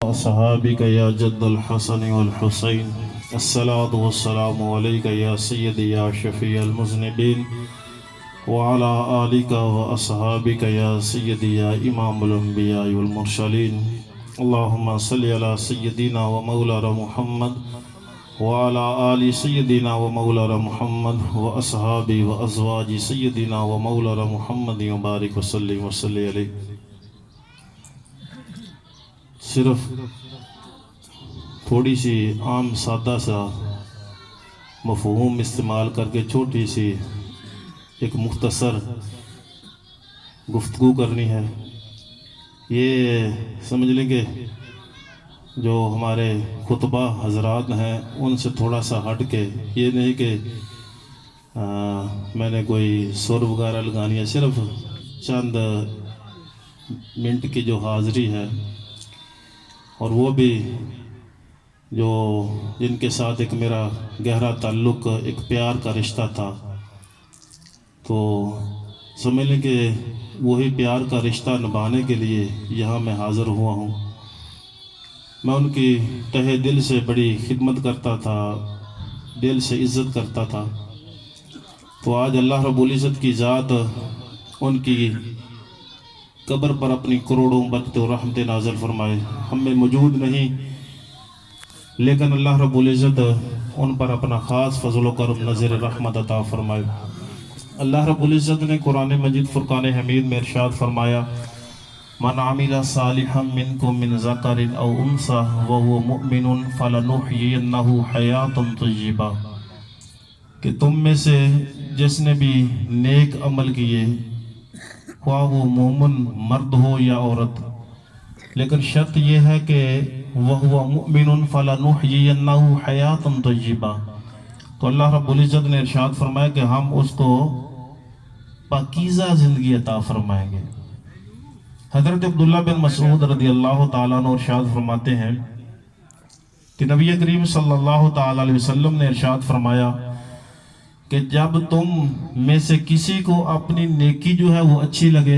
أصحابك يا جد الحسن والحسين الصلاة والسلام عليك يا سيدي يا شفيع المذنبين وعلى آلك وأصحابك يا سيدي يا إمام الأنبياء والمرسلين اللهم صل على سيدنا ومولانا محمد وعلى آل سيدنا ومولانا محمد وأصحابه وأزواج سيدنا ومولانا محمد وبارك وسلم وصلي عليه. صرف تھوڑی سی عام سادہ سا مفہوم استعمال کر کے چھوٹی سی ایک مختصر گفتگو کرنی ہے. یہ سمجھ لیں کہ جو ہمارے خطبہ حضرات ہیں ان سے تھوڑا سا ہٹ کے، یہ نہیں کہ میں نے کوئی سر وغیرہ لگانی ہے، صرف چند منٹ کی جو حاضری ہے، اور وہ بھی جو جن کے ساتھ ایک میرا گہرا تعلق، ایک پیار کا رشتہ تھا، تو سمجھ لیں کہ وہی پیار کا رشتہ نبھانے کے لیے یہاں میں حاضر ہوا ہوں. میں ان کی تہہ دل سے بڑی خدمت کرتا تھا، دل سے عزت کرتا تھا. تو آج اللہ رب العزت کی ذات ان کی قبر پر اپنی کروڑوں برکتیں و رحمتیں نازل فرمائے. ہم میں موجود نہیں، لیکن اللہ رب العزت ان پر اپنا خاص فضل و کرم نظر رحمت عطا فرمائے. اللہ رب العزت نے قرآن مجید فرقان حمید میں ارشاد فرمایا: من عمل صالحا منکم من ذکر او انثی وهو مؤمن فلنحیینہ حیاۃ طیبہ، کہ تم میں سے جس نے بھی نیک عمل کیے، خواہ وہ مومن مرد ہو یا عورت، لیکن شرط یہ ہے کہ وَهُوَ مُؤْمِنٌ فَلَنُحْيِيَنَّهُ حَيَاةً طَيِّبَةً. تو اللہ رب العزت نے ارشاد فرمایا کہ ہم اس کو پاکیزہ زندگی عطا فرمائیں گے. حضرت عبداللہ بن مسعود رضی اللہ تعالیٰ عنہ ارشاد فرماتے ہیں کہ نبی کریم صلی اللہ تعالیٰ علیہ وسلم نے ارشاد فرمایا کہ جب تم میں سے کسی کو اپنی نیکی جو ہے وہ اچھی لگے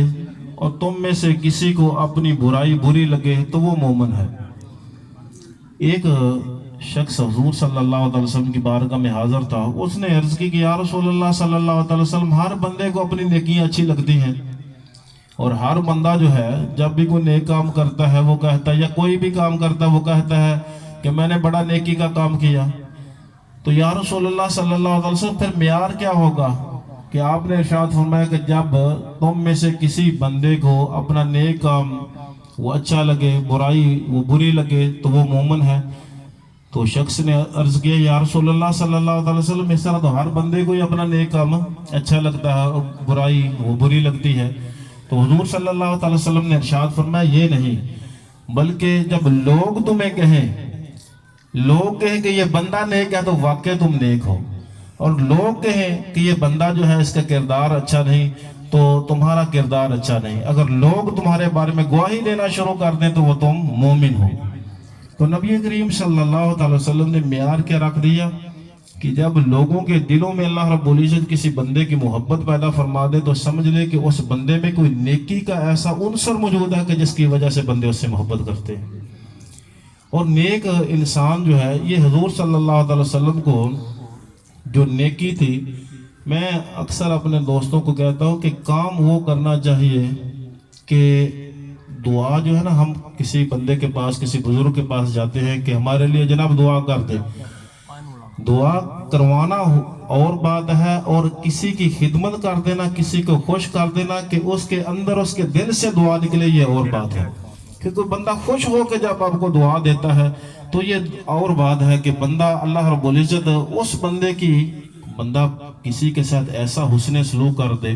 اور تم میں سے کسی کو اپنی برائی بری لگے تو وہ مومن ہے. ایک شخص حضور صلی اللہ علیہ وسلم کی بارگاہ میں حاضر تھا. اس نے عرض کی کہ یا رسول اللہ صلی اللہ علیہ وسلم، ہر بندے کو اپنی نیکیاں اچھی لگتی ہیں، اور ہر بندہ جو ہے جب بھی کوئی نیک کام کرتا ہے وہ کہتا ہے، یا کوئی بھی کام کرتا ہے وہ کہتا ہے کہ میں نے بڑا نیکی کا کام کیا. تو یا رسول اللہ صلی اللہ علیہ وسلم پھر معیار کیا ہوگا؟ کہ آپ نے ارشاد فرمایا کہ جب تم میں سے کسی بندے کو اپنا نیک کام وہ اچھا لگے، برائی وہ بری لگے تو وہ مومن ہے. تو شخص نے عرض کیا یا رسول اللہ صلی اللہ علیہ وسلم، اس طرح تو ہر بندے کو ہی اپنا نیک کام اچھا لگتا ہے اور برائی وہ بری لگتی ہے. تو حضور صلی اللہ علیہ وسلم نے ارشاد فرمایا یہ نہیں، بلکہ جب لوگ تمہیں کہیں کہ یہ بندہ نیک ہے تو واقع تم نیک ہو، اور لوگ کہیں کہ یہ بندہ جو ہے اس کا کردار اچھا نہیں تو تمہارا کردار اچھا نہیں. اگر لوگ تمہارے بارے میں گواہی دینا شروع کر دیں تو وہ تم مومن ہو. تو نبی کریم صلی اللہ تعالی وسلم نے معیار کیا رکھ دیا کہ جب لوگوں کے دلوں میں اللہ رب العزت کسی بندے کی محبت پیدا فرما دے تو سمجھ لے کہ اس بندے میں کوئی نیکی کا ایسا عنصر موجود ہے کہ جس کی وجہ سے بندے اس سے محبت کرتے ہیں. اور نیک انسان جو ہے، یہ حضور صلی اللہ علیہ وسلم کو جو نیکی تھی، میں اکثر اپنے دوستوں کو کہتا ہوں کہ کام وہ کرنا چاہیے کہ دعا جو ہے نا، ہم کسی بندے کے پاس، کسی بزرگ کے پاس جاتے ہیں کہ ہمارے لیے جناب دعا کر دے. دعا کروانا اور بات ہے، اور کسی کی خدمت کر دینا، کسی کو خوش کر دینا کہ اس کے اندر اس کے دل سے دعا نکلے، یہ اور بات ہے. کہ کوئی بندہ خوش ہو کے جب آپ کو دعا دیتا ہے تو یہ اور بات ہے کہ بندہ اللہ رب العزت اس بندہ کسی کے ساتھ ایسا حسن سلوک کر دے،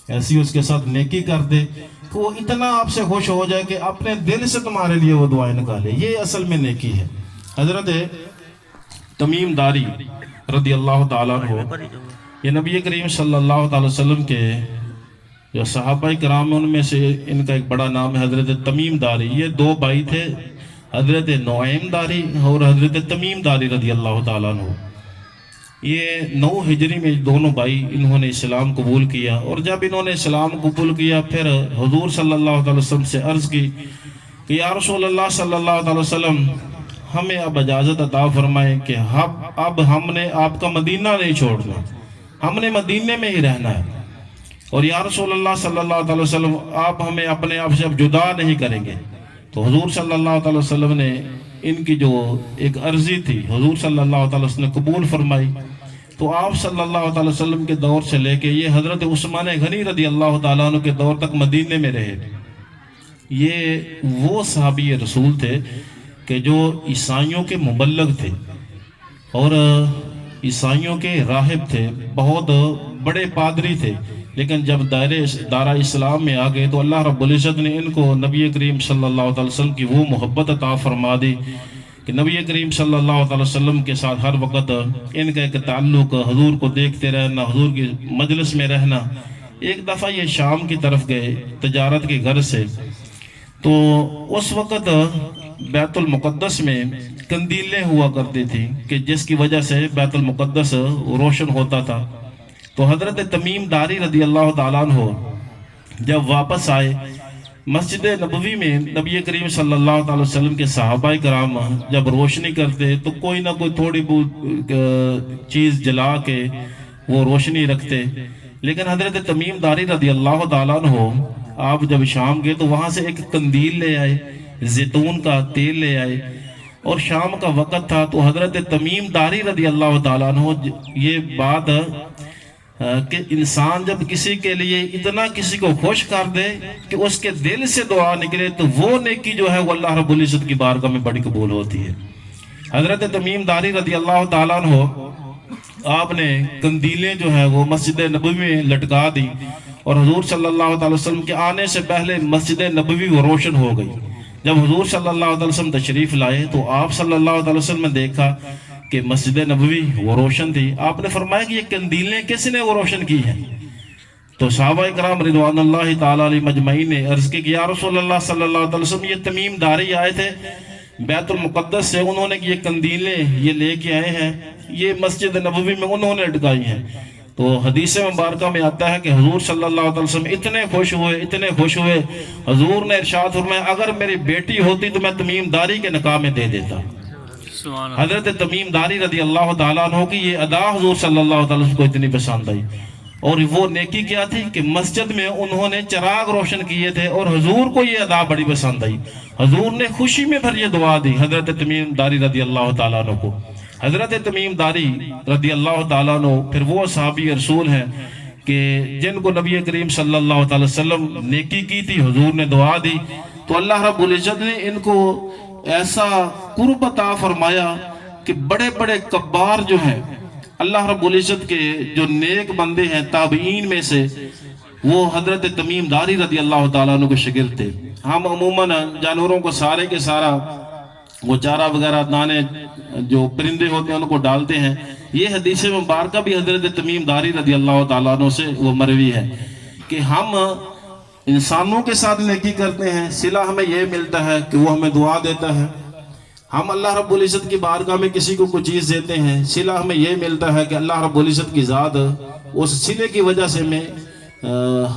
ایسی اس کے ساتھ نیکی کر دے کہ وہ اتنا آپ سے خوش ہو جائے کہ اپنے دل سے تمہارے لیے وہ دعائیں نکالے. یہ اصل میں نیکی ہے. حضرت تمیم داری رضی اللہ تعالیٰ عنہ، یہ نبی کریم صلی اللہ تعالی وسلم کے جو صحابہ کرام ان میں سے ان کا ایک بڑا نام ہے حضرت تمیم داری. یہ دو بھائی تھے، حضرت نعیم داری اور حضرت تمیم داری رضی اللہ تعالیٰ عنہ. یہ 9 ہجری میں دونوں بھائی انہوں نے اسلام قبول کیا، اور جب انہوں نے اسلام قبول کیا پھر حضور صلی اللہ علیہ وسلم سے عرض کی کہ یا رسول اللہ صلی اللہ علیہ وسلم ہمیں اب اجازت عطا فرمائیں کہ اب ہم نے آپ کا مدینہ نہیں چھوڑنا، ہم نے مدینے میں ہی رہنا ہے، اور یا رسول اللہ صلی اللہ علیہ وسلم آپ ہمیں اپنے آپ سے اب جدا نہیں کریں گے۔ تو حضور صلی اللہ علیہ وسلم نے ان کی جو ایک عرضی تھی حضور صلی اللہ علیہ وسلم نے قبول فرمائی۔ تو آپ صلی اللہ علیہ وسلم کے دور سے لے کے یہ حضرت عثمان غنی رضی اللہ تعالیٰ عنہ کے دور تک مدینے میں رہے۔ یہ وہ صحابی رسول تھے کہ جو عیسائیوں کے مبلغ تھے اور عیسائیوں کے راہب تھے، بہت بڑے پادری تھے، لیکن جب دائرہ اسلام میں آ گئے تو اللہ رب العزت نے ان کو نبی کریم صلی اللہ علیہ وسلم کی وہ محبت عطا فرما دی کہ نبی کریم صلی اللہ علیہ وسلم کے ساتھ ہر وقت ان کا ایک تعلق، حضور کو دیکھتے رہنا، حضور کی مجلس میں رہنا۔ ایک دفعہ یہ شام کی طرف گئے تجارت کے گھر سے، تو اس وقت بیت المقدس میں قندیلیں ہوا کرتی تھی کہ جس کی وجہ سے بیت المقدس روشن ہوتا تھا۔ تو حضرت تمیم داری رضی اللہ تعالیٰ عنہ جب واپس آئے مسجد نبوی میں، نبی کریم صلی اللہ علیہ وسلم کے صحابہ کرام جب روشنی کرتے تو کوئی نہ کوئی تھوڑی بہت چیز جلا کے وہ روشنی رکھتے، لیکن حضرت تمیم داری رضی اللہ تعالیٰ عنہ آپ جب شام گئے تو وہاں سے ایک قندیل لے آئے، زیتون کا تیل لے آئے، اور شام کا وقت تھا۔ تو حضرت تمیم داری رضی اللہ تعالیٰ عنہ یہ بات کہ انسان جب کسی کے لیے اتنا کسی کو خوش کر دے کہ اس کے دل سے دعا نکلے تو وہ نیکی جو ہے وہ اللہ رب العزت کی بارگاہ میں بڑی قبول ہوتی ہے۔ حضرت تمیم داری رضی اللہ تعالیٰ عنہ آپ نے قندیلیں جو ہے وہ مسجد نبوی میں لٹکا دی، اور حضور صلی اللہ علیہ وسلم کے آنے سے پہلے مسجد نبوی وہ روشن ہو گئی۔ جب حضور صلی اللہ علیہ وسلم تشریف لائے تو آپ صلی اللہ علیہ وسلم نے دیکھا کہ مسجد نبوی وہ روشن تھی۔ آپ نے فرمایا کہ یہ قندیلیں کس نے وہ روشن کی ہیں؟ تو صحابہ کرام رضوان اللہ تعالیٰ علیہ مجمعین نے عرض کی کہ یا رسول اللہ صلی اللہ علیہ وسلم یہ تمیم داری آئے تھے بیت المقدس سے، انہوں نے یہ قندیلیں یہ لے کے آئے ہیں، یہ مسجد نبوی میں انہوں نے لٹکائی ہیں۔ تو حدیث مبارکہ میں آتا ہے کہ حضور صلی اللہ علیہ وسلم اتنے خوش ہوئے، حضور نے ارشاد فرمایا اگر میری بیٹی ہوتی تو میں تمیم داری کے نکاح میں دے دیتا۔ حضرت تمیم داری رضی اللہ تعالیٰ عنہ کی یہ ادا حضور صلی اللہ علیہ وسلم کو اتنی پسند آئی، اور وہ نیکی کیا تھی کہ مسجد میں انہوں نے چراغ روشن کیے تھے، اور حضور کو یہ ادا بڑی پسند آئی۔ حضور نے خوشی میں پھر یہ دعا دی حضرت تمیم داری رضی اللہ تعالیٰ عنہ کو۔ حضرت تمیم داری رضی اللہ تعالیٰ عنہ پھر وہ صحابی رسول ہیں کہ جن کو نبی کریم صلی اللہ علیہ وسلم نیکی کی تھی، حضور نے دعا دی تو اللہ رب العزت نے ان کو ایسا قرب عطا فرمایا کہ بڑے بڑے کبار جو ہیں اللہ رب العزت کے جو نیک بندے ہیں تابعین میں سے، وہ حضرت تمیم داری رضی اللہ تعالیٰ عنہ کے شاگرد تھے۔ ہم عموماً جانوروں کو سارے کے سارا وہ چارہ وغیرہ دانے جو پرندے ہوتے ہیں ان کو ڈالتے ہیں، یہ حدیث مبارکہ بھی حضرت تمیم داری رضی اللہ تعالیٰ عنہ سے وہ مروی ہے کہ ہم انسانوں کے ساتھ نیکی کرتے ہیں، صلہ ہمیں یہ ملتا ہے کہ وہ ہمیں دعا دیتا ہے۔ ہم اللہ رب العزت کی بارگاہ میں کسی کو کوئی چیز دیتے ہیں، صلہ ہمیں یہ ملتا ہے کہ اللہ رب العزت کی ذات اس صلے کی وجہ سے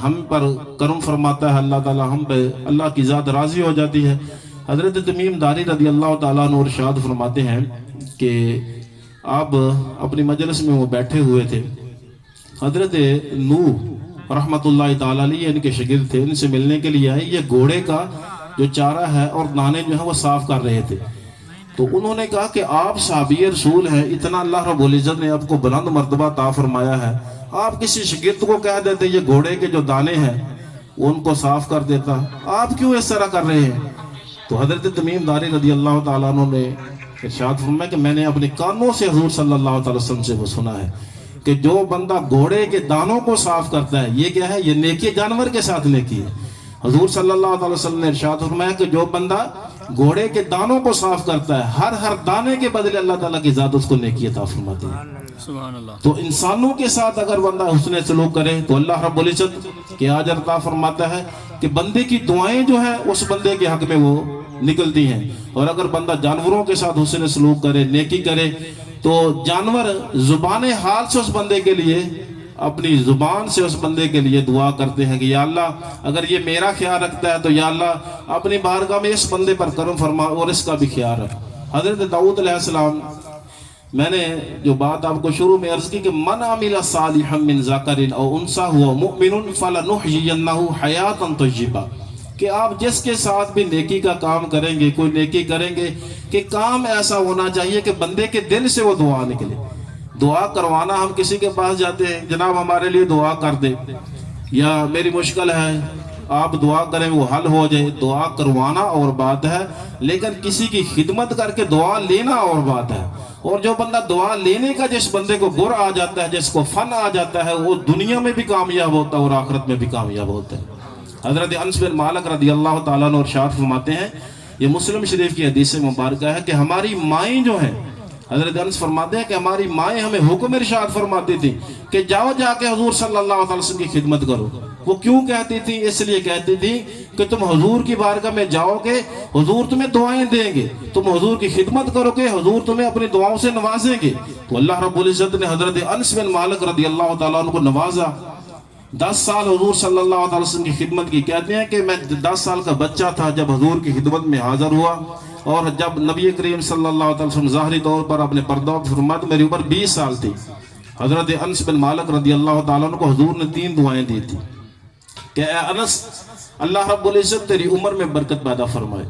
ہم پر کرم فرماتا ہے، اللہ تعالیٰ ہم پہ اللہ کی ذات راضی ہو جاتی ہے۔ حضرت تمیم داری رضی اللہ تعالیٰ عنہ ارشاد فرماتے ہیں کہ آپ اپنی مجلس میں وہ بیٹھے ہوئے تھے، حضرت نوح رحمت اللہ تعالیٰ علیہ ان کے شاگرد تھے، ان سے ملنے کے لیے آئے۔ یہ گھوڑے کا جو چارہ ہے اور دانے جو ہیں وہ صاف کر رہے تھے، تو انہوں نے کہا کہ آپ صحابی رسول ہیں، اتنا اللہ رب العزت نے آپ کو بلند مرتبہ عطا فرمایا ہے، آپ کسی شاگرد کو کہہ دیتے یہ گھوڑے کے جو دانے ہیں ان کو صاف کر دیتا، آپ کیوں اس طرح کر رہے ہیں؟ تو حضرت تمیم داری رضی اللہ تعالیٰ عنہ نے ارشاد فرمایا کہ میں نے اپنے کانوں سے حضور صلی اللہ علیہ وسلم سے وہ سنا ہے کہ جو بندہ گھوڑے کے دانوں کو صاف کرتا ہے، یہ کیا ہے؟ یہ نیکی جانور کے ساتھ نیکی ہے۔ حضور صلی اللہ علیہ وسلم نے ارشاد فرمایا کہ جو بندہ گھوڑے کے دانوں کو صاف کرتا ہے، ہر دانے کے بدلے اللہ تعالیٰ کی ذات اس کو نیکی عطا فرماتی ہے۔ سبحان اللہ۔ تو انسانوں کے ساتھ اگر بندہ حسن سلوک کرے تو اللہ رب العزت کے اجر عطا فرماتا ہے کہ بندے کی دعائیں جو ہیں اس بندے کے حق میں وہ نکلتی ہیں۔ اور اگر بندہ جانوروں کے ساتھ حسن سلوک کرے، نیکی کرے، تو جانور زبان حال سے اس بندے کے لیے اپنی زبان سے اس بندے کے لیے دعا کرتے ہیں کہ یا اللہ اگر یہ میرا خیال رکھتا ہے تو یا اللہ اپنی بارگاہ میں اس بندے پر کرم فرما اور اس کا بھی خیال رکھ۔ حضرت داؤد علیہ السلام، میں نے جو بات آپ کو شروع میں عرض کی کہ من عمل صالحا من ذکر او انثی هو مؤمن فلنحیینہ حیاتا طیبہ، کہ آپ جس کے ساتھ بھی نیکی کا کام کریں گے، کوئی نیکی کریں گے، کہ کام ایسا ہونا چاہیے کہ بندے کے دل سے وہ دعا نکلے۔ دعا کروانا، ہم کسی کے پاس جاتے ہیں جناب ہمارے لیے دعا کر دے، یا میری مشکل ہے آپ دعا کریں وہ حل ہو جائے، دعا کروانا اور بات ہے، لیکن کسی کی خدمت کر کے دعا لینا اور بات ہے۔ اور جو بندہ دعا لینے کا جس بندے کو گر آ جاتا ہے، جس کو فن آ جاتا ہے، وہ دنیا میں بھی کامیاب ہوتا ہے اور آخرت میں بھی کامیاب ہوتا ہے۔ حضرت انس بن مالک رضی اللہ تعالیٰ عنہ ارشاد فرماتے ہیں، یہ مسلم شریف کی حدیث مبارکہ ہے کہ ہماری مائیں جو ہیں، حضرت انس فرماتے ہیں کہ ہماری مائیں ہمیں حکم ارشاد فرماتی تھی کہ جاؤ جا کے حضور صلی اللہ علیہ وسلم کی خدمت کرو۔ وہ کیوں کہتی تھی؟ اس لیے کہتی تھی کہ تم حضور کی بارگاہ میں جاؤ گے، حضور تمہیں دعائیں دیں گے، تم حضور کی خدمت کرو گے، حضور تمہیں اپنی دعاؤں سے نوازیں گے۔ تو اللہ رب العزت نے حضرت انس بن مالک رضی اللہ تعالیٰ عنہ کو نوازا۔ 10 سال حضور صلی اللہ علیہ وسلم کی خدمت کی۔ کہتے ہیں کہ میں 10 سال کا بچہ تھا جب حضور کی خدمت میں حاضر ہوا، اور جب نبی کریم صلی اللہ علیہ وسلم ظاہری طور پر اپنے پردہ فرمایا تو میری عمر 20 سال تھی۔ حضرت انس بن مالک رضی اللہ تعالیٰ عنہ کو حضور نے 3 دعائیں دی تھی کہ اے انس اللہ رب العزت تیری عمر میں برکت پیدا فرمائے،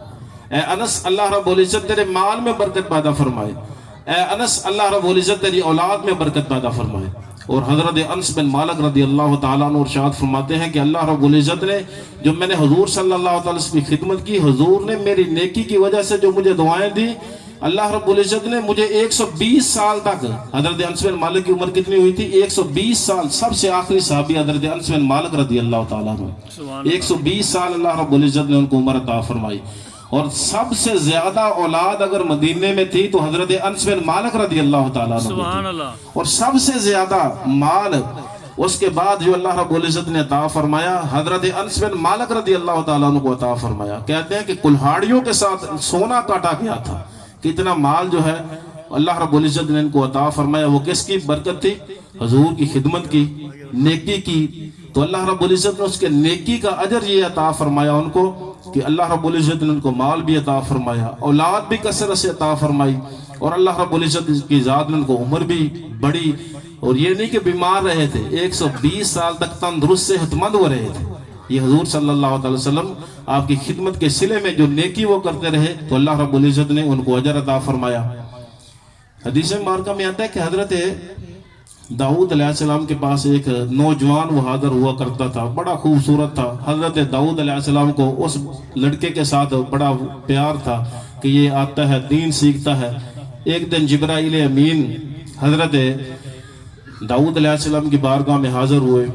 اے انس اللہ رب العزت تیرے مال میں برکت پیدا فرمائے، اے انس اللہ رب العزت تیری اولاد میں برکت پیدا فرمائے۔ اور حضرت انس بن مالک رضی اللہ تعالیٰ عنہ ارشاد فرماتے ہیں کہ اللہ رب العزت نے جو میں نے حضور صلی اللہ علیہ وسلم کی خدمت کی، حضور نے میری نیکی کی وجہ سے جو مجھے دعائیں دی، اللہ رب العزت نے مجھے 120 سال تک، حضرت انس بن مالک کی عمر کتنی ہوئی تھی؟ 120 سال، سب سے آخری صحابی حضرت انس بن مالک رضی اللہ تعالیٰ عنہ، 120 سال اللہ رب العزت نے ان کو عمر عطا فرمائی۔ اور سب سے زیادہ اولاد اگر مدینے میں تھی تو حضرت انس بن مالک رضی اللہ تعالیٰ عنہ سبحان اللہ، اور سب سے زیادہ مال اس کے بعد جو اللہ رب العزت نے عطا فرمایا، حضرت انس بن مالک رضی اللہ تعالیٰ عنہ کو عطا فرمایا۔ کہتے ہیں کہ کلہاڑیوں کے ساتھ سونا کاٹا گیا تھا، کتنا مال جو ہے اللہ رب العزت نے ان کو عطا فرمایا۔ وہ کس کی برکت تھی؟ حضور کی خدمت کی، نیکی کی۔ تو اللہ رب العزت نے اس کے نیکی کا اجر یہ عطا فرمایا ان کو کہ اللہ رب العزت نے ان کو مال بھی عطا فرمایا، اولاد بھی کثرت سے عطا فرمائی، اور اللہ رب العزت کی ذات نے ان کو عمر بھی بڑی۔ اور یہ نہیں کہ بیمار رہے تھے، 120 سال تک تندرست صحت مند ہو رہے تھے۔ یہ حضور صلی اللہ علیہ وسلم آپ کی خدمت کے صلے میں جو نیکی وہ کرتے رہے تو اللہ رب العزت نے ان کو اجر عطا فرمایا۔ حدیث مبارکہ میں آتا ہے کہ حضرت داؤد علیہ السلام کے پاس ایک نوجوان وہ حاضر ہوا کرتا تھا، بڑا خوبصورت تھا۔ حضرت داؤد علیہ السلام کو اس لڑکے کے ساتھ بڑا پیار تھا کہ یہ آتا ہے، دین سیکھتا ہے۔ ایک دن جبرائیل امین حضرت داؤد علیہ السلام کی بارگاہ میں حاضر ہوئے۔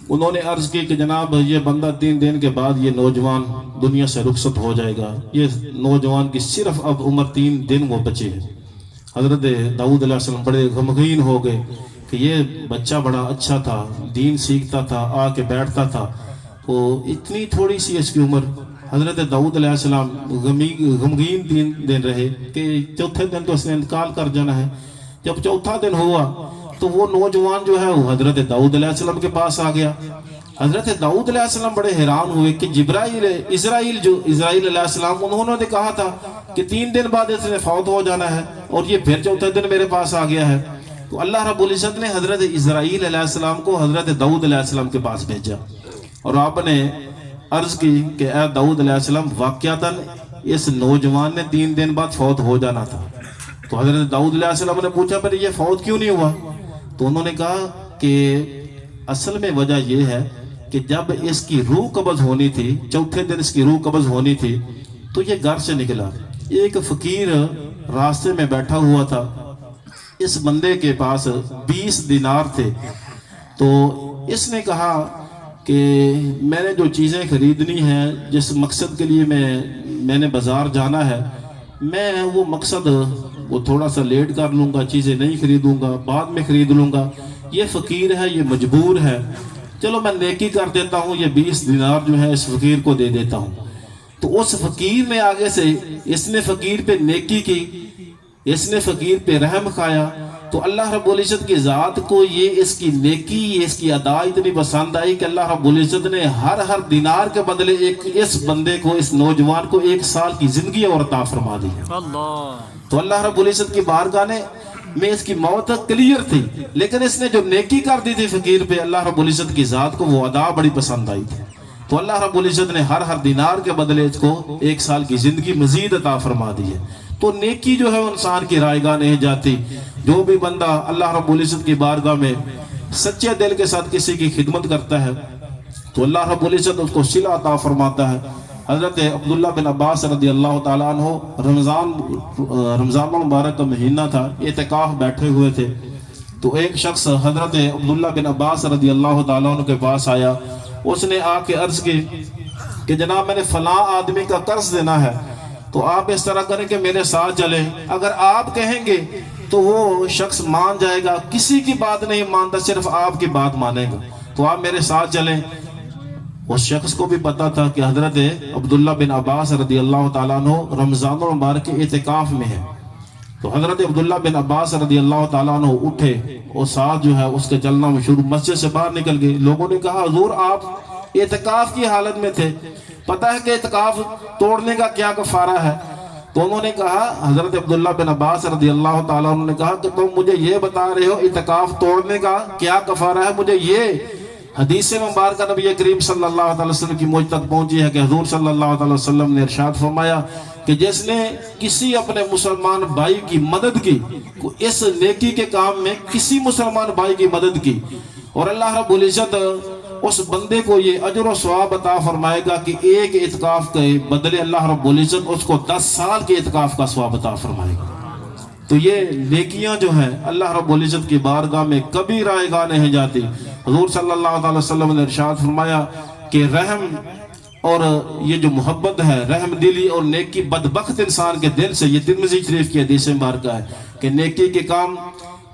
انہوں نے عرض کی کہ جناب یہ بندہ 3 دن کے بعد یہ نوجوان دنیا سے رخصت ہو جائے گا، یہ نوجوان کی صرف اب عمر 3 دن وہ بچے ہیں۔ حضرت داؤد علیہ السلام بڑے غمگین ہو گئے کہ یہ بچہ بڑا اچھا تھا، دین سیکھتا تھا، آ کے بیٹھتا تھا، تو اتنی تھوڑی سی اس کی عمر۔ حضرت داؤد علیہ السلام غمگین 3 دن رہے کہ چوتھے دن تو اس نے انتقال کر جانا ہے۔ جب چوتھا دن ہوا تو وہ نوجوان جو ہے وہ حضرت داؤد علیہ السلام کے پاس آ گیا۔ حضرت داؤد علیہ السلام بڑے حیران ہوئے کہ اسرائیل علیہ السلام انہوں نے کہا تھا کہ 3 دن بعد اس نے فوت ہو جانا ہے، اور یہ پھر چوتھے دن میرے پاس آ گیا ہے۔ تو اللہ رب العزت نے حضرت اسرائیل علیہ السلام کو حضرت داؤد علیہ السلام کے پاس بھیجا، اور آپ نے عرض کی کہ اے داؤد علیہ السلام واقعتاً اس نوجوان نے 3 دن بعد فوت ہو جانا تھا۔ تو حضرت داؤد علیہ السلام نے پوچھا پھر یہ فوت کیوں نہیں ہوا؟ تو انہوں نے کہا کہ اصل میں وجہ یہ ہے کہ جب اس کی روح قبض ہونی تھی، چوتھے دن اس کی روح قبض ہونی تھی، تو یہ گھر سے نکلا۔ ایک فقیر راستے میں بیٹھا ہوا تھا، اس بندے کے پاس 20 دینار تھے، تو اس نے کہا کہ میں نے جو چیزیں خریدنی ہیں، جس مقصد کے لیے میں نے بازار جانا ہے، میں وہ مقصد وہ تھوڑا سا لیٹ کر لوں گا، چیزیں نہیں خریدوں گا، بعد میں خرید لوں گا۔ یہ فقیر ہے، یہ مجبور ہے، چلو میں نیکی کر دیتا ہوں، یہ 20 دینار جو ہے اس فقیر کو دے دیتا ہوں۔ تو اس فقیر نے آگے سے اس نے فقیر پہ نیکی کی، اس نے فقیر پہ رحم کھایا، تو اللہ رب العزت کی ذات کو یہ اس کی نیکی، اس کی ادا اتنی پسند آئی کہ اللہ رب العزت نے ہر دینار کے بدلے اس بندے کو، اس نوجوان کو 1 سال کی زندگی اور عطا فرما دی ہے۔ تو اللہ رب العزت کی بارگاہ میں اس کی موت کلیئر تھی، لیکن اس نے جو نیکی کر دی تھی فقیر پہ، اللہ رب العزت کی ذات کو وہ ادا بڑی پسند آئی تھی۔ تو اللہ رب العزت نے ہر دینار کے بدلے اس کو 1 سال کی زندگی مزید عطا فرما دی ہے۔ تو نیکی جو ہے وہ انسان کی رائے گاہ نہیں جاتی۔ جو بھی بندہ اللہ رب العزت کی بارگاہ میں سچے دل کے ساتھ کسی کی خدمت کرتا ہے تو اللہ رب العزت اس کو صلہ عطا فرماتا ہے۔ حضرت عبداللہ بن عباس رضی اللہ تعالیٰ عنہ رمضان المبارک کا مہینہ تھا، اعتکاف بیٹھے ہوئے تھے، تو ایک شخص حضرت عبداللہ بن عباس رضی اللہ تعالیٰ عنہ کے پاس آیا۔ اس نے آ کے عرض کی کہ جناب میں نے فلاں آدمی کا قرض دینا ہے، تو آپ اس طرح کریں کہ میرے ساتھ چلیں، اگر آپ کہیں گے تو وہ شخص مان جائے گا، کسی کی بات نہیں مانتا، صرف آپ کی بات مانے گا، تو آپ میرے ساتھ چلیں۔ اس شخص کو بھی پتا تھا کہ حضرت عبداللہ بن عباس رضی اللہ تعالیٰ عنہ رمضان المبارک کے اعتکاف میں ہے۔ تو حضرت عبداللہ بن عباس رضی اللہ تعالیٰ عنہ اٹھے اور ساتھ جو ہے اس کے چلنا شروع، مسجد سے باہر نکل گئے۔ لوگوں نے کہا حضور آپ اعتکاف کی حالت میں تھے، پتہ ہے کہ اعتکاف توڑنے کا کیا کفارہ ہے؟ تو انہوں نے کہا، حضرت عبداللہ بن عباس رضی اللہ تعالیٰ عنہ نے کہا کہ تم مجھے یہ بتا رہے ہو اعتکاف توڑنے کا کیا کفارہ ہے؟ مجھے یہ حدیث مبارکہ نبی کریم صلی اللہ علیہ وسلم کی مجھ تک پہنچی ہے کہ حضور صلی اللہ علیہ وسلم نے ارشاد فرمایا کہ جس نے کسی اپنے مسلمان بھائی کی مدد کی، اس نیکی کے کام میں کسی مسلمان بھائی کی مدد کی، اور اللہ رب العزت اس بندے کو یہ اجر و ثواب عطا فرمائے گا کہ ایک اعتکاف کے بدلے اللہ رب العزت اس کو 10 سال کے اعتکاف کا ثواب عطا فرمائے گا۔ تو یہ نیکیاں جو ہیں اللہ رب العزت کی بارگاہ میں کبھی رائے گاہ نہیں جاتی۔ حضور صلی اللہ علیہ وسلم نے ارشاد فرمایا کہ رحم اور یہ جو محبت ہے، رحم دلی اور نیکی بدبخت انسان کے دل سے، یہ ترمذی شریف کی حدیث مبارکہ ہے کہ نیکی کے کام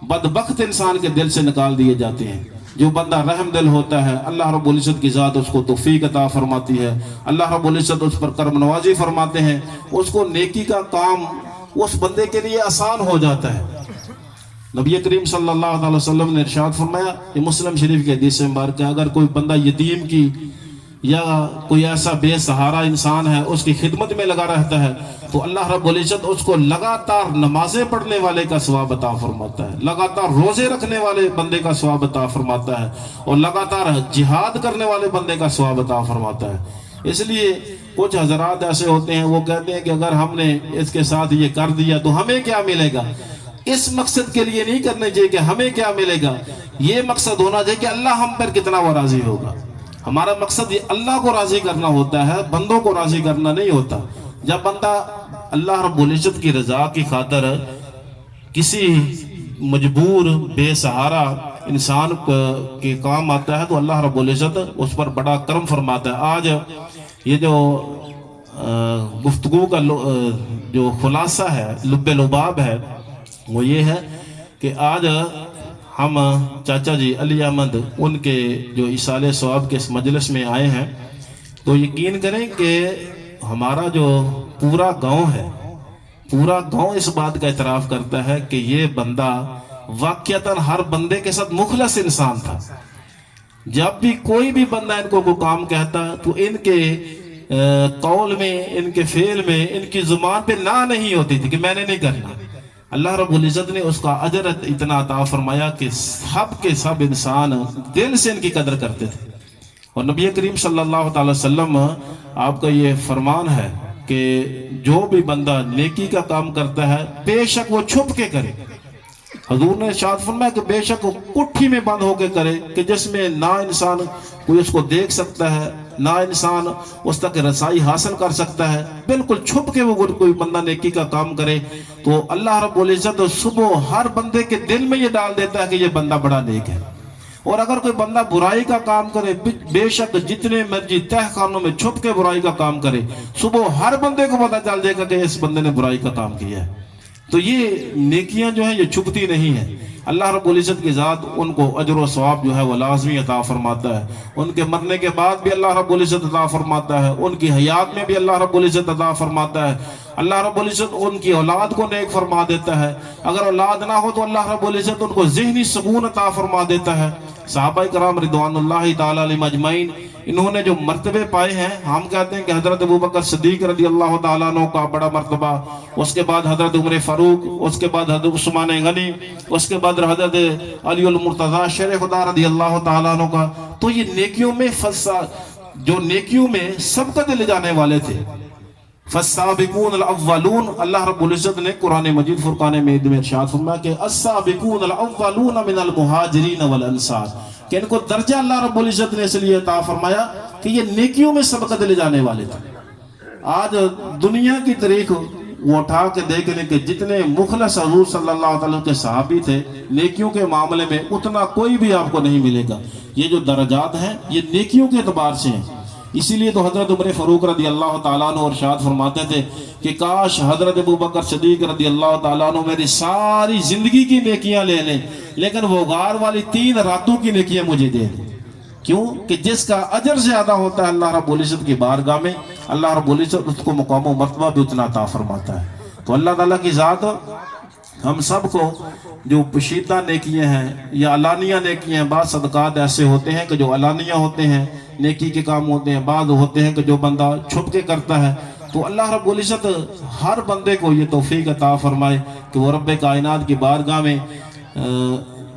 بدبخت انسان کے دل سے نکال دیے جاتے ہیں۔ جو بندہ رحم دل ہوتا ہے اللہ رب العزت کی ذات اس کو توفیق عطا فرماتی ہے، اللہ رب العزت اس پر کرم نوازی فرماتے ہیں، اس کو نیکی کا کام اس بندے کے لیے آسان ہو جاتا ہے۔ نبی کریم صلی اللہ علیہ وسلم نے ارشاد فرمایا، یہ مسلم شریف کی حدیث مبارکہ ہے، اگر کوئی بندہ یتیم کی یا کوئی ایسا بے سہارا انسان ہے اس کی خدمت میں لگا رہتا ہے تو اللہ رب العزت اس کو لگاتار نمازیں پڑھنے والے کا ثواب عطا فرماتا ہے، لگاتار روزے رکھنے والے بندے کا ثواب عطا فرماتا ہے، اور لگاتار جہاد کرنے والے بندے کا ثواب عطا فرماتا ہے۔ اس لیے کچھ حضرات ایسے ہوتے ہیں وہ کہتے ہیں کہ اگر ہم نے اس کے ساتھ یہ کر دیا تو ہمیں کیا ملے گا؟ اس مقصد کے لیے نہیں کرنے چاہیے کہ ہمیں کیا ملے گا، یہ مقصد ہونا چاہیے کہ اللہ ہم پر کتنا وہ راضی ہوگا۔ ہمارا مقصد یہ اللہ کو راضی کرنا ہوتا ہے، بندوں کو راضی کرنا نہیں ہوتا۔ جب بندہ اللہ رب العزت کی رضا کی خاطر کسی مجبور بے سہارا انسان کے کام آتا ہے تو اللہ رب العزت اس پر بڑا کرم فرماتا ہے۔ آج یہ جو گفتگو کا جو خلاصہ ہے، لب لباب ہے، وہ یہ ہے کہ آج ہم چاچا جی علی احمد ان کے جو ایصال ثواب کے اس مجلس میں آئے ہیں، تو یقین کریں کہ ہمارا جو پورا گاؤں ہے، پورا گاؤں اس بات کا اعتراف کرتا ہے کہ یہ بندہ واقعتاً ہر بندے کے ساتھ مخلص انسان تھا۔ جب بھی کوئی بھی بندہ ان کو کوئی کام کہتا تو ان کے قول میں، ان کے فعل میں، ان کی زبان پہ نہ نہیں ہوتی تھی کہ میں نے نہیں کرنا۔ اللہ رب العزت نے اس کا اجر اتنا عطا فرمایا کہ سب کے سب انسان دل سے ان کی قدر کرتے تھے۔ اور نبی کریم صلی اللہ تعالی وسلم آپ کا یہ فرمان ہے کہ جو بھی بندہ نیکی کا کام کرتا ہے بے شک وہ چھپ کے کرے۔ حضور نے ارشاد فرمایا کہ بے شک وہ کٹھی میں بند ہو کے کرے کہ جس میں نہ انسان کوئی اس کو دیکھ سکتا ہے، نہ انسان اس تک رسائی حاصل کر سکتا ہے، بالکل چھپ کے وہ کوئی بندہ نیکی کا کام کرے تو اللہ رب العزت صبح ہر بندے کے دل میں یہ ڈال دیتا ہے کہ یہ بندہ بڑا نیک ہے۔ اور اگر کوئی بندہ برائی کا کام کرے، بے شک جتنے مرضی تہ خانوں میں چھپ کے برائی کا کام کرے، صبح ہر بندے کو پتہ چل جائے گا کہ اس بندے نے برائی کا کام کیا ہے۔ تو یہ نیکیاں جو ہیں یہ چھپتی نہیں ہیں۔ اللہ رب العزت کی ذات ان کو اجر و ثواب جو ہے وہ لازمی عطا فرماتا ہے، ان کے مرنے کے بعد بھی اللہ رب العزت عطا فرماتا ہے، ان کی حیات میں بھی اللہ رب العزت عطا فرماتا ہے۔ اللہ رب العزت ان کی اولاد کو نیک فرما دیتا ہے، اگر اولاد نہ ہو تو اللہ رب العزت ان کو ذہنی سکون عطا فرما دیتا ہے۔ صحابہ کرام رضوان اللہ تعالی علیہم اجمعین انہوں نے جو مرتبے پائے ہیں، ہم کہتے ہیں کہ حضرت ابوبکر صدیق رضی اللہ تعالیٰ عنہ کا بڑا مرتبہ، اس کے بعد حضرت عمر فاروق، اس کے بعد حضرت عثمان غنی، اس کے بعد حضرت علی المرتضیٰ شیر خدا رضی اللہ تعالیٰ عنہ کا، تو یہ نیکیوں میں جو نیکیوں میں سبقت لے جانے والے تھے۔ فالسابقون الاولون، اللہ رب العزت نے قرآن مجید فرقان حمید میں ارشاد فرمایا کہ السابقون الاولون من المہاجرین والانصار، کہ ان کو درجہ اللہ رب العزت نے اس لیے عطا فرمایا کہ یہ نیکیوں میں سبقت لے جانے والے تھے۔ آج دنیا کی تاریخ وہ اٹھا کے دیکھ لیں کہ جتنے مخلص حضور صلی اللہ علیہ وسلم کے صحابی تھے نیکیوں کے معاملے میں، اتنا کوئی بھی آپ کو نہیں ملے گا۔ یہ جو درجات ہیں یہ نیکیوں کے اعتبار سے ہیں۔ اسی لیے تو حضرت عمر فاروق رضی اللہ تعالیٰ عنہ ارشاد فرماتے تھے کہ کاش حضرت ابوبکر صدیق رضی اللہ تعالیٰ عنہ میری ساری زندگی کی نیکیاں لے لیں، لیکن وہ غار والی 3 راتوں کی نیکیاں مجھے دے دیں۔ کیوں کہ جس کا اجر زیادہ ہوتا ہے اللہ رب العزت کی بارگاہ میں، اللہ رب العزت اس کو مقام و مرتبہ بھی اتنا عطا فرماتا ہے۔ تو اللہ تعالیٰ کی ذات ہم سب کو جو پوشیدہ نیکیاں ہیں یا علانیہ نیکیاں ہیں، بعض صدقات ایسے ہوتے ہیں کہ جو علانیہ ہوتے ہیں، نیکی کے کام ہوتے ہیں، بعض ہوتے ہیں کہ جو بندہ چھپ کے کرتا ہے۔ تو اللہ رب العزت ہر بندے کو یہ توفیق عطا فرمائے کہ وہ رب کائنات کی بارگاہ میں،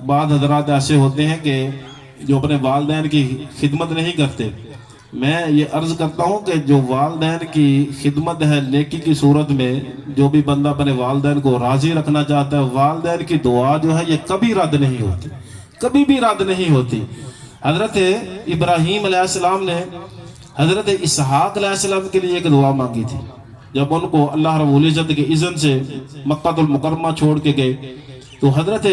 بعض حضرات ایسے ہوتے ہیں کہ جو اپنے والدین کی خدمت نہیں کرتے۔ میں یہ عرض کرتا ہوں کہ جو والدین کی خدمت ہے نیکی کی صورت میں، جو بھی بندہ اپنے والدین کو راضی رکھنا چاہتا ہے، والدین کی دعا جو ہے یہ کبھی رد نہیں ہوتی، کبھی بھی رد نہیں ہوتی۔ حضرت ابراہیم علیہ السلام نے حضرت اسحاق علیہ السلام کے لیے ایک دعا مانگی تھی۔ جب ان کو اللہ رب العزت کے اذن سے مکہ المکرمہ چھوڑ کے گئے تو حضرت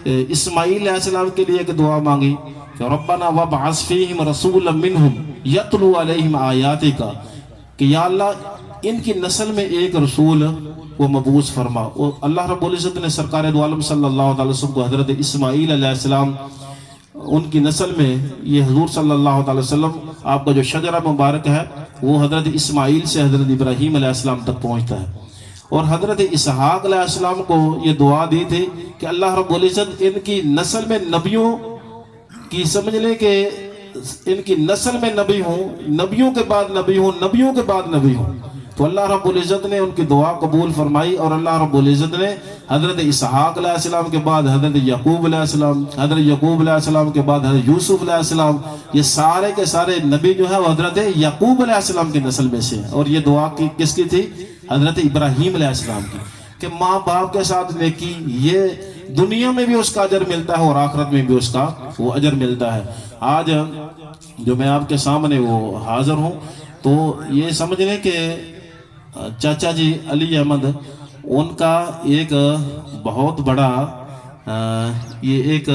اسماعیل علیہ السلام کے لیے ایک دعا مانگی کہ ربنا وابعث فیہم رسولا منہم یتلو علیہم آیاتک، کہ یا اللہ ان کی نسل میں ایک رسول وہ مبعوث فرما۔ اور اللہ رب العزت نے سرکار دو عالم صلی اللہ علیہ وسلم کو حضرت اسماعیل علیہ السلام ان کی نسل میں، یہ حضور صلی اللہ علیہ وسلم آپ کا جو شجرہ مبارک ہے وہ حضرت اسماعیل سے حضرت ابراہیم علیہ السلام تک پہنچتا ہے۔ اور حضرت اسحاق علیہ السلام کو یہ دعا دی تھی کہ اللہ رب العزت ان کی نسل میں نبیوں کی، سمجھ لیں کہ ان کی نسل میں نبی ہوں، نبیوں کے بعد نبی ہوں، نبیوں کے بعد نبی ہوں۔ تو اللہ رب العزت نے ان کی دعا قبول فرمائی، اور اللہ رب العزت نے حضرت اسحاق علیہ السلام کے بعد حضرت یعقوب علیہ السلام، حضرت یعقوب علیہ السلام کے بعد حضرت یوسف علیہ السلام، یہ سارے کے سارے نبی جو ہے وہ حضرت یعقوب علیہ السلام کی نسل میں سے ہیں۔ اور یہ دعا کس کی تھی؟ حضرت ابراہیم علیہ السلام کی، کہ ماں باپ کے ساتھ نیکی، یہ دنیا میں بھی اس کا اجر ملتا ہے اور آخرت میں بھی اس کا وہ اجر ملتا ہے۔ آج جو میں آپ کے سامنے وہ حاضر ہوں تو یہ سمجھ لیں کہ چاچا جی علی احمد، ان کا ایک بہت بڑا یہ ایک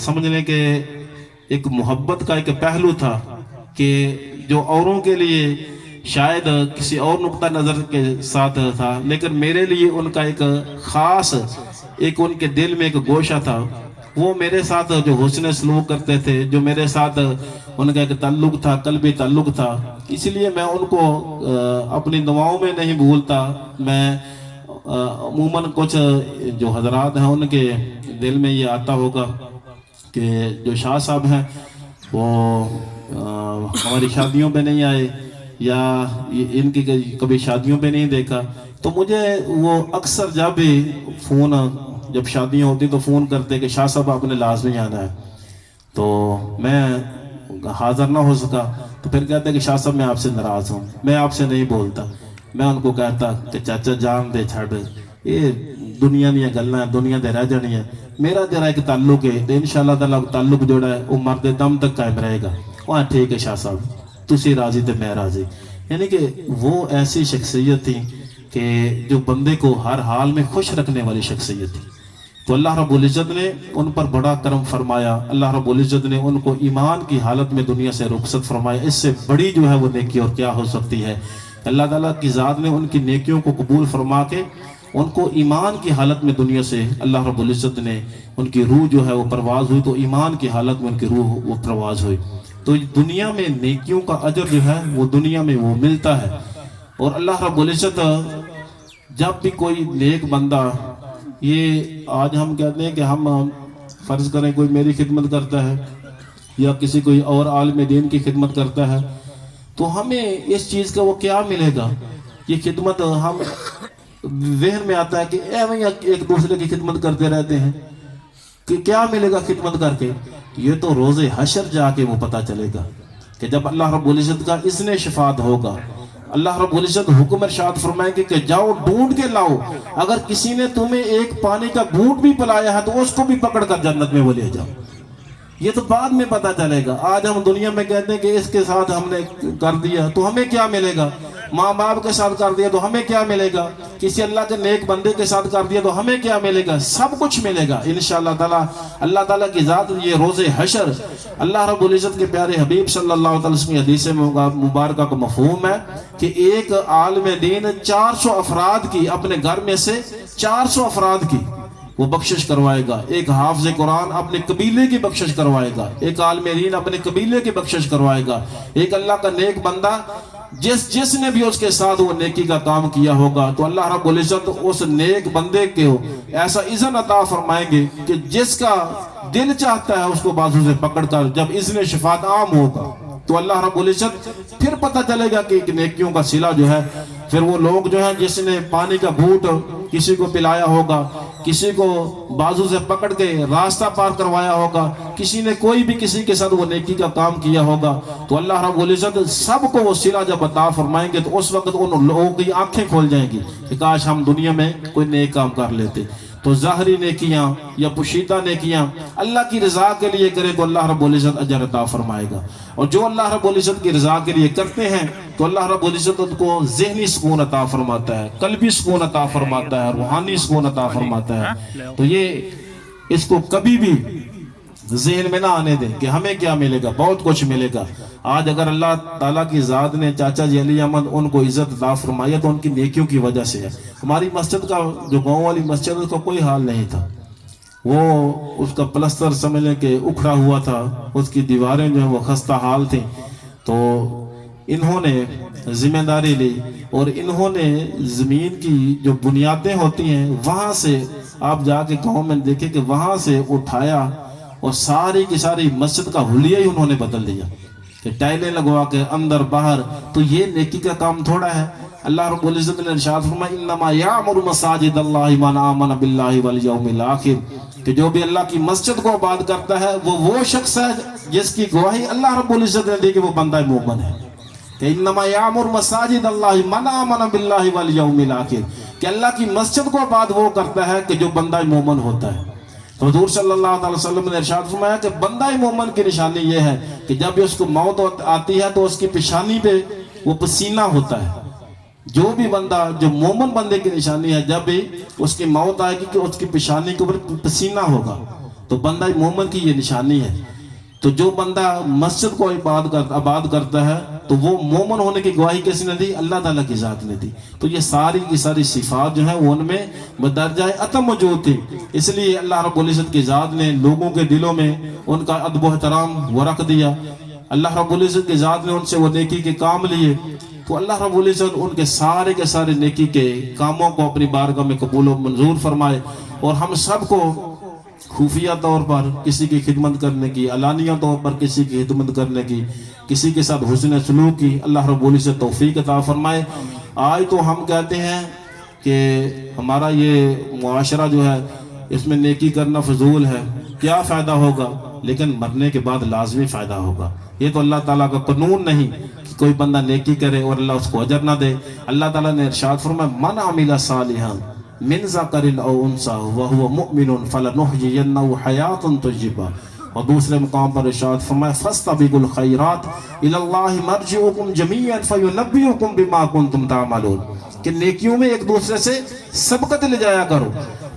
سمجھ لیں کہ ایک محبت کا ایک پہلو تھا کہ جو اوروں کے لیے شاید کسی اور نقطہ نظر کے ساتھ تھا، لیکن میرے لیے ان کا ایک خاص ایک ان کے دل میں ایک گوشہ تھا۔ وہ میرے ساتھ جو حسن سلوک کرتے تھے، جو میرے ساتھ ان کا ایک تعلق تھا، قلبی تعلق تھا، اس لیے میں ان کو اپنی دعاؤں میں نہیں بھولتا۔ میں عموماً کچھ جو حضرات ہیں ان کے دل میں یہ آتا ہوگا کہ جو شاہ صاحب ہیں وہ ہماری شادیوں پہ نہیں آئے یا ان کی کبھی شادیوں پہ نہیں دیکھا، تو مجھے وہ اکثر جب بھی فون، جب شادیاں ہوتی تو فون کرتے کہ شاہ صاحب آپ نے لازمی آنا ہے، تو میں حاضر نہ ہو سکا تو پھر کہتے کہ شاہ صاحب میں آپ سے ناراض ہوں، میں آپ سے نہیں بولتا۔ میں ان کو کہتا کہ چاچا جان دے چھڑ، یہ دنیا دیا گلنا ہے، دنیا دے رہ جانی ہے، میرا تیرا ایک تعلق ہے تو انشاءاللہ تعالیٰ تعلق جوڑا ہے وہ مرد دم تک قائم رہے گا۔ وہاں ٹھیک ہے شاہ صاحب، تسی راضی تے میں راضی۔ یعنی کہ وہ ایسی شخصیت تھی کہ جو بندے کو ہر حال میں خوش رکھنے والی شخصیت تھی۔ تو اللہ رب العزت نے ان پر بڑا کرم فرمایا، اللہ رب العزت نے ان کو ایمان کی حالت میں دنیا سے رخصت فرمایا۔ اس سے بڑی جو ہے وہ نیکی اور کیا ہو سکتی ہے؟ اللہ تعالیٰ کی ذات نے ان کی نیکیوں کو قبول فرما کے ان کو ایمان کی حالت میں دنیا سے اللہ رب العزت نے ان کی روح جو ہے وہ پرواز ہوئی، تو ایمان کی حالت میں ان کی روح وہ پرواز ہوئی۔ تو دنیا میں نیکیوں کا اجر جو ہے وہ دنیا میں وہ ملتا ہے، اور اللہ رب العزت جب بھی کوئی نیک بندہ، یہ آج ہم کہتے ہیں کہ ہم فرض کریں کوئی میری خدمت کرتا ہے یا کسی کوئی اور عالم دین کی خدمت کرتا ہے، تو ہمیں اس چیز کا وہ کیا ملے گا؟ یہ خدمت ہم ذہن میں آتا ہے کہ ایک دوسرے کی خدمت کرتے رہتے ہیں کہ کیا ملے گا خدمت کر کے؟ یہ تو روز حشر جا کے وہ پتہ چلے گا کہ جب اللہ رب العزت کا اذن شفاعت ہوگا، اللہ رب العزت حکم ارشاد فرمائیں گے کہ جاؤ ڈھونڈ کے لاؤ، اگر کسی نے تمہیں ایک پانی کا گھونٹ بھی پلایا ہے تو اس کو بھی پکڑ کر جنت میں وہ لے جاؤ۔ یہ تو بعد میں پتہ چلے گا۔ آج ہم دنیا میں کہتے ہیں کہ اس کے ساتھ ہم نے کر دیا تو ہمیں کیا ملے گا، ماں باپ کے ساتھ کر دیا تو ہمیں کیا ملے گا، کسی اللہ کے نیک بندے کے ساتھ کر دیا تو ہمیں کیا ملے گا، سب کچھ ملے گا انشاءاللہ تعالی۔ اللہ تعالیٰ کی ذات یہ روز حشر اللہ رب العزت کے پیارے حبیب صلی اللہ علیہ وسلم کی حدیث مبارکہ کا مفہوم ہے کہ ایک عالم دین 400 افراد کی، اپنے گھر میں سے 400 افراد کی وہ بخشش کروائے گا۔ ایک حافظ قرآن اپنے قبیلے کی بخشش کروائے گا، ایک عالم دین اپنے قبیلے کی بخشش کروائے گا، ایک اللہ کا نیک بندہ جس نے بھی اس کے ساتھ وہ نیکی کا کام کیا ہوگا تو اللہ رب العزت اس نیک بندے کو ایسا اذن عطا فرمائیں گے کہ جس کا دل چاہتا ہے اس کو بازو سے پکڑ کر جب اذن شفاعت عام ہوگا تو اللہ رب العزت پھر پتہ چلے گا کہ ایک نیکیوں کا صلہ جو ہے، پھر وہ لوگ جو ہیں جس نے پانی کا گھونٹ کسی کو پلایا ہوگا، کسی کو بازو سے پکڑ کے راستہ پار کروایا ہوگا، کسی نے کوئی بھی کسی کے ساتھ وہ نیکی کا کام کیا ہوگا تو اللہ رب العزت سب کو وہ صلہ جب عطا فرمائیں گے تو اس وقت ان لوگوں کی آنکھیں کھول جائیں گی کہ کاش ہم دنیا میں کوئی نیک کام کر لیتے۔ تو ظاہری نیکیاں یا پوشیدہ نیکیاں اللہ کی رضا کے لیے کرے تو اللہ رب العزت اجر عطا فرمائے گا، اور جو اللہ رب العزت کی رضا کے لیے کرتے ہیں تو اللہ رب العزت ان کو ذہنی سکون عطا فرماتا ہے، قلبی سکون عطا فرماتا ہے، روحانی سکون عطا فرماتا ہے۔ تو یہ اس کو کبھی بھی ذہن میں نہ آنے دیں کہ ہمیں کیا ملے گا، بہت کچھ ملے گا۔ آج اگر اللہ تعالیٰ کی ذات نے چاچا جی علی احمد ان کو عزت عطا فرمائی ہے تو ان کی نیکیوں کی وجہ سے ہے۔ ہماری مسجد کا جو گاؤں والی مسجد اس کا کوئی حال نہیں تھا، وہ اس کا پلستر سمجھ لیں کہ اکھڑا ہوا تھا، اس کی دیواریں جو ہیں وہ خستہ حال تھیں، تو انہوں نے ذمہ داری لی اور انہوں نے زمین کی جو بنیادیں ہوتی ہیں وہاں سے، آپ جا کے گاؤں میں دیکھیں کہ وہاں سے اٹھایا اور ساری کی ساری مسجد کا حلیہ ہی انہوں نے بدل دیا کہ ٹائلیں لگوا کے اندر باہر۔ تو یہ نیکی کا کام تھوڑا ہے۔ اللہ رب العزت نے ارشاد فرمایا انما یعمر مساجد اللہ من آمن باللہ والیوم الاخر، کہ جو بھی اللہ کی مسجد کو آباد کرتا ہے وہ شخص ہے جس کی گواہی اللہ رب العزت نے دی کہ وہ بندہ مومن ہے۔ کہ انما یعمر مساجد اللہ من آمن باللہ والیوم الاخر، کہ اللہ کی مسجد کو آباد وہ کرتا ہے کہ جو بندہ مومن ہوتا ہے۔ تو حضور صلی اللہ علیہ وسلم نے ارشاد فرمایا کہ بندہ مومن کی نشانی یہ ہے کہ جب بھی اس کو موت آتی ہے تو اس کی پیشانی پہ وہ پسینہ ہوتا ہے۔ جو بھی بندہ، جو مومن بندے کی نشانی ہے، جب بھی اس کی موت آئے گی کہ اس کی پیشانی کے اوپر پسینہ ہوگا، تو بندہ مومن کی یہ نشانی ہے۔ تو جو بندہ مسجد کو آباد کرتا ہے تو وہ مومن ہونے کی گواہی کس نے دی؟ اللہ تعالیٰ کی ذات نے دی۔ تو یہ ساری کی ساری صفات جو ہیں وہ ان میں بدرجہ عطم موجود تھی، اس لیے اللہ رب العزت کی ذات نے لوگوں کے دلوں میں ان کا ادب و احترام وہ رکھ دیا۔ اللہ رب العزت کی ذات نے ان سے وہ نیکی کے کام لیے، تو اللہ رب العزت ان کے سارے نیکی کے کاموں کو اپنی بارگاہ میں قبول و منظور فرمائے، اور ہم سب کو خفیہ طور پر کسی کی خدمت کرنے کی، علانیہ طور پر کسی کی خدمت کرنے کی، کسی کے ساتھ حسن سلوک کی اللہ رب العزت توفیق عطا فرمائے۔ آج تو ہم کہتے ہیں کہ ہمارا یہ معاشرہ جو ہے اس میں نیکی کرنا فضول ہے، کیا فائدہ ہوگا؟ لیکن مرنے کے بعد لازمی فائدہ ہوگا۔ یہ تو اللہ تعالیٰ کا قانون نہیں کہ کوئی بندہ نیکی کرے اور اللہ اس کو اجر نہ دے۔ اللہ تعالیٰ نے ارشاد فرمایا من عمل صالحا من ذکر او انثی وهو مؤمن فلنحیینہ حیاۃ طیبہ، اور دوسرے مقام پر ارشاد فرمایا فاستبقوا الخیرات الی اللہ مرجعکم جمیعا فینبئکم بما کنتم تعملون، کہ نیکیوں میں ایک دوسرے سے سبقت لے جایا کرو،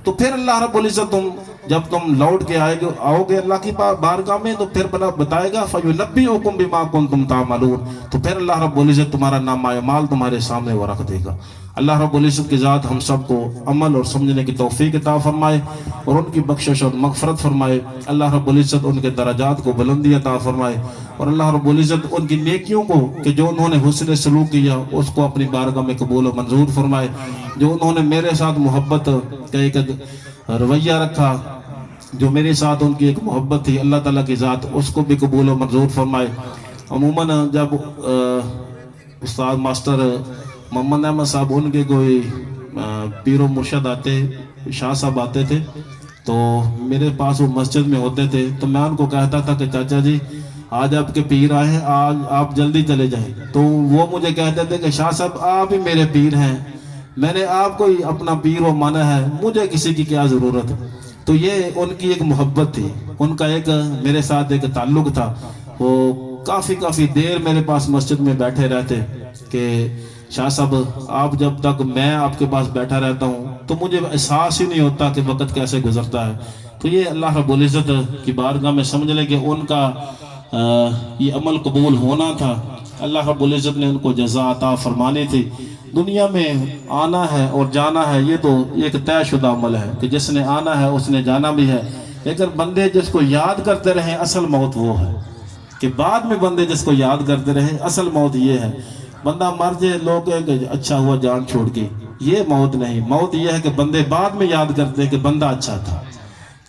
تو پھر اللہ رب العزت تم جب تم لوٹ کے آؤ گے اللہ کی بارگاہ میں تو پھر بتائے گا فَيُنَبِّئُكُم بِمَا كُنتُمْ تَعْمَلُونَ، تو پھر اللہ رب العزت تمہارا نامہ اعمال تمہارے سامنے وہ رکھ دے گا۔ اللہ رب العزت کی ذات ہم سب کو عمل اور سمجھنے کی توفیق عطا فرمائے اور ان کی بخشش اور مغفرت فرمائے۔ اللہ رب العزت ان کے درجات کو بلندی عطا فرمائے اور اللہ رب العزت ان کی نیکیوں کو کہ جو انہوں نے حسن سلوک کیا اس کو اپنی بارگاہ میں قبول و منظور فرمائے۔ جو انہوں نے میرے ساتھ محبت کا ایک رویہ رکھا، جو میرے ساتھ ان کی ایک محبت تھی، اللہ تعالیٰ کی ذات اس کو بھی قبول و منظور فرمائے۔ عموماً جب استاد ماسٹر محمد احمد صاحب ان کے کوئی پیر و مرشد آتے، شاہ صاحب آتے تھے تو میرے پاس وہ مسجد میں ہوتے تھے، تو میں ان کو کہتا تھا کہ چاچا جی آج آپ کے پیر آئے ہیں، آج آپ جلدی چلے جائیں۔ تو وہ مجھے کہتے تھے کہ شاہ صاحب آپ ہی میرے پیر ہیں، میں نے آپ کو ہی اپنا پیر و مانا ہے، مجھے کسی کی کیا ضرورت۔ تو یہ ان کی ایک محبت تھی، ان کا ایک میرے ساتھ ایک تعلق تھا۔ وہ کافی دیر میرے پاس مسجد میں بیٹھے رہتے کہ شاہ صاحب آپ جب تک میں آپ کے پاس بیٹھا رہتا ہوں تو مجھے احساس ہی نہیں ہوتا کہ وقت کیسے گزرتا ہے۔ تو یہ اللہ رب العزت کی بارگاہ میں سمجھ لیں کہ ان کا یہ عمل قبول ہونا تھا۔ اللہ رب العزت نے ان کو جزا عطا فرمانی تھی۔ دنیا میں آنا ہے اور جانا ہے، یہ تو ایک طے شدہ عمل ہے کہ جس نے آنا ہے اس نے جانا بھی ہے، لیکن بندے جس کو یاد کرتے رہیں اصل موت وہ ہے کہ بعد میں بندے جس کو یاد کرتے رہیں اصل موت یہ ہے۔ بندہ مر جائے لوگ کہیں کہ اچھا ہوا جان چھوڑ کے، یہ موت نہیں۔ موت یہ ہے کہ بندے بعد میں یاد کرتے ہیں کہ بندہ اچھا تھا،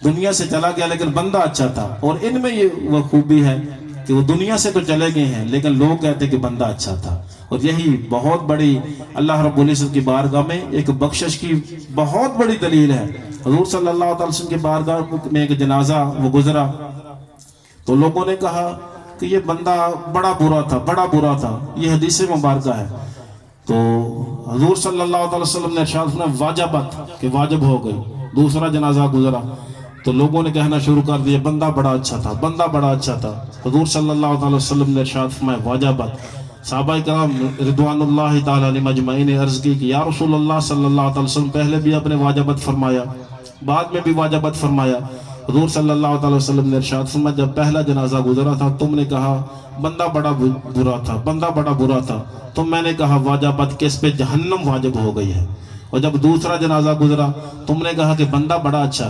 دنیا سے چلا گیا لیکن بندہ اچھا تھا۔ اور ان میں یہ وہ خوبی ہے کہ وہ دنیا سے تو چلے گئے ہیں لیکن لوگ کہتے ہیں کہ بندہ اچھا تھا۔ اور یہی بہت بڑی اللہ رب العزت کی بارگاہ میں ایک بخشش کی بہت بڑی دلیل ہے۔ حضور صلی اللہ علیہ وسلم کی بارگاہ میں ایک جنازہ وہ گزرا تو لوگوں نے کہا کہ یہ بندہ بڑا برا تھا، یہ حدیث مبارکہ ہے۔ تو حضور صلی اللہ علیہ وسلم نے ارشاد فرمایا واجبت، کہ واجب ہو گئی۔ دوسرا جنازہ گزرا تو لوگوں نے کہنا شروع کر دیا بندہ بڑا اچھا تھا۔ حضور صلی اللہ علیہ وسلم نے ارشاد فرمایا واجبت۔ صحابہ کرام رضوان اللہ تعالی علیہم اجمعین نے عرض کی کہ یا رسول اللہ صلی اللہ علیہ وسلم پہلے بھی آپ نے واجبت فرمایا، بعد میں بھی واجبت فرمایا۔ حضور صلی اللہ علیہ وسلم نے ارشاد فرمایا جب پہلا جنازہ گزرا تھا تم نے کہا بندہ بڑا برا تھا، تو میں نے کہا واجبت کہ اس پہ جہنم واجب ہو گئی ہے۔ اور جب دوسرا جنازہ گزرا تم نے کہا کہ بندہ بڑا اچھا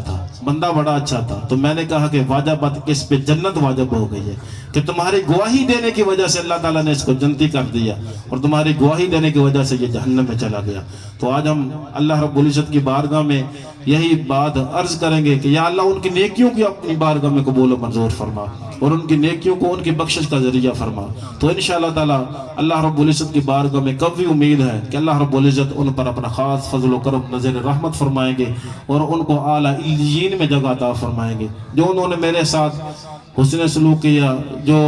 تھا، تو میں نے کہا کہ واجبت کہ اس پہ جنت واجب ہو گئی ہے، کہ تمہاری گواہی دینے کی وجہ سے اللہ تعالیٰ نے اس کو جنتی کر دیا اور تمہاری گواہی دینے کی وجہ سے یہ جہنم میں چلا گیا۔ تو آج ہم اللہ رب العزت کی بارگاہ میں یہی بات عرض کریں گے کہ یا اللہ ان کی نیکیوں کی اپنی بارگاہ میں قبول و منظور فرما اور ان کی نیکیوں کو ان کی بخشش کا ذریعہ فرما۔ تو انشاءاللہ تعالی اللہ رب العزت کی بارگاہ میں قوی امید ہے کہ اللہ رب العزت ان پر اپنا خاص فضل و کرم نظر رحمت فرمائیں گے اور ان کو اعلیٰ علیین میں جگہ عطا فرمائیں گے۔ جو انہوں نے میرے ساتھ حسن سلوک کیا، جو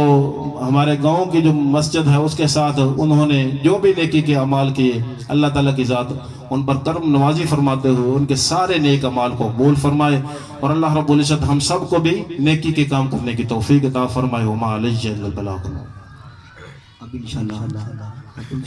ہمارے گاؤں کی جو مسجد ہے اس کے ساتھ انہوں نے جو بھی نیکی کے اعمال کیے، اللہ تعالیٰ کی ذات ان پر کرم نوازی فرماتے ہوئے ان کے سارے نیک اعمال کو قبول فرمائے اور اللہ رب العزت ہم سب کو بھی نیکی کے کام کرنے کی توفیق عطا فرمائے۔ وما علیہ الا البلاغ۔ اب انشاءاللہ